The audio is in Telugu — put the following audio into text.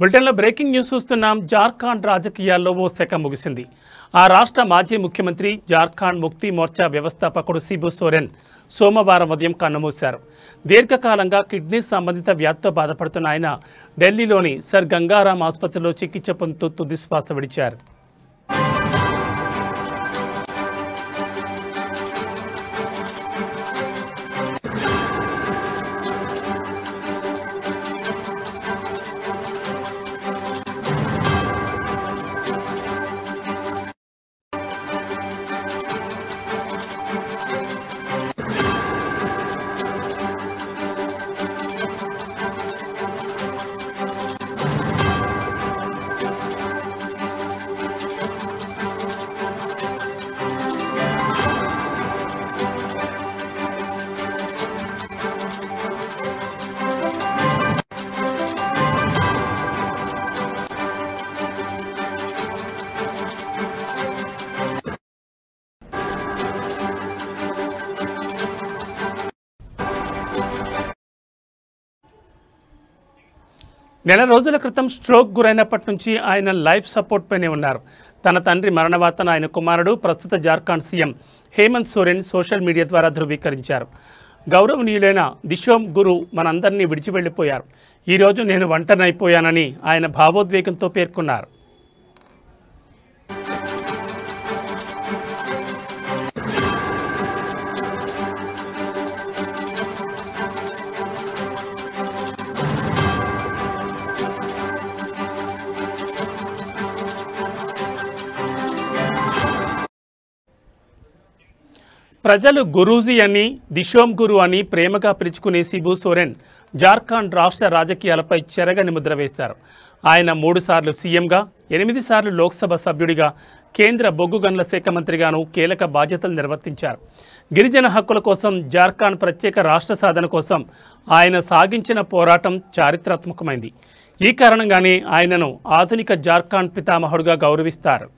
బులెటిన్లో బ్రేకింగ్ న్యూస్ చూస్తున్నాం. జార్ఖండ్ రాజకీయాల్లో ఓ శక ముగిసింది. ఆ రాష్ట్ర మాజీ ముఖ్యమంత్రి జార్ఖండ్ ముక్తి మోర్చా వ్యవస్థాపకుడు శిబు సోరెన్ సోమవారం ఉదయం కన్నుమూశారు. దీర్ఘకాలంగా కిడ్నీ సంబంధిత వ్యాధితో బాధపడుతున్న ఆయన ఢిల్లీలోని సర్ గంగారాం ఆసుపత్రిలో చికిత్స పొందుతూ తుదిశ్వాస విడిచారు. నెల రోజుల క్రితం స్ట్రోక్ గురైనప్పటి నుంచి ఆయన లైఫ్ సపోర్ట్ పైనే ఉన్నారు. తన తండ్రి మరణ వార్తను ఆయన కుమారుడు ప్రస్తుత Jharkhand CM Hemant Soren social media ద్వారా ధృవీకరించారు. గౌరవనీయులైన దిశోమ్ గురు మనందరినీ విడిచి వెళ్ళిపోయారు. ఈరోజు నేను ఒంటరినైపోయానని ఆయన భావోద్వేగంతో పేర్కొన్నారు. ప్రజలు గురూజీ అని, దిశోమ్ గురు అని ప్రేమగా పిలుచుకునే శిబు సోరెన్ జార్ఖండ్ రాష్ట్ర రాజకీయాలపై చెరగని ముద్ర వేశారు. ఆయన 3 సార్లు సీఎంగా, 8 సార్లు లోక్సభ సభ్యుడిగా, కేంద్ర బొగ్గు గనుల శాఖ మంత్రిగాను కీలక బాధ్యతలు నిర్వర్తించారు. గిరిజన హక్కుల కోసం, జార్ఖండ్ ప్రత్యేక రాష్ట్ర సాధన కోసం ఆయన సాగించిన పోరాటం చారిత్రాత్మకమైంది. ఈ కారణంగానే ఆయనను ఆధునిక జార్ఖండ్ పితామహుడుగా గౌరవిస్తారు.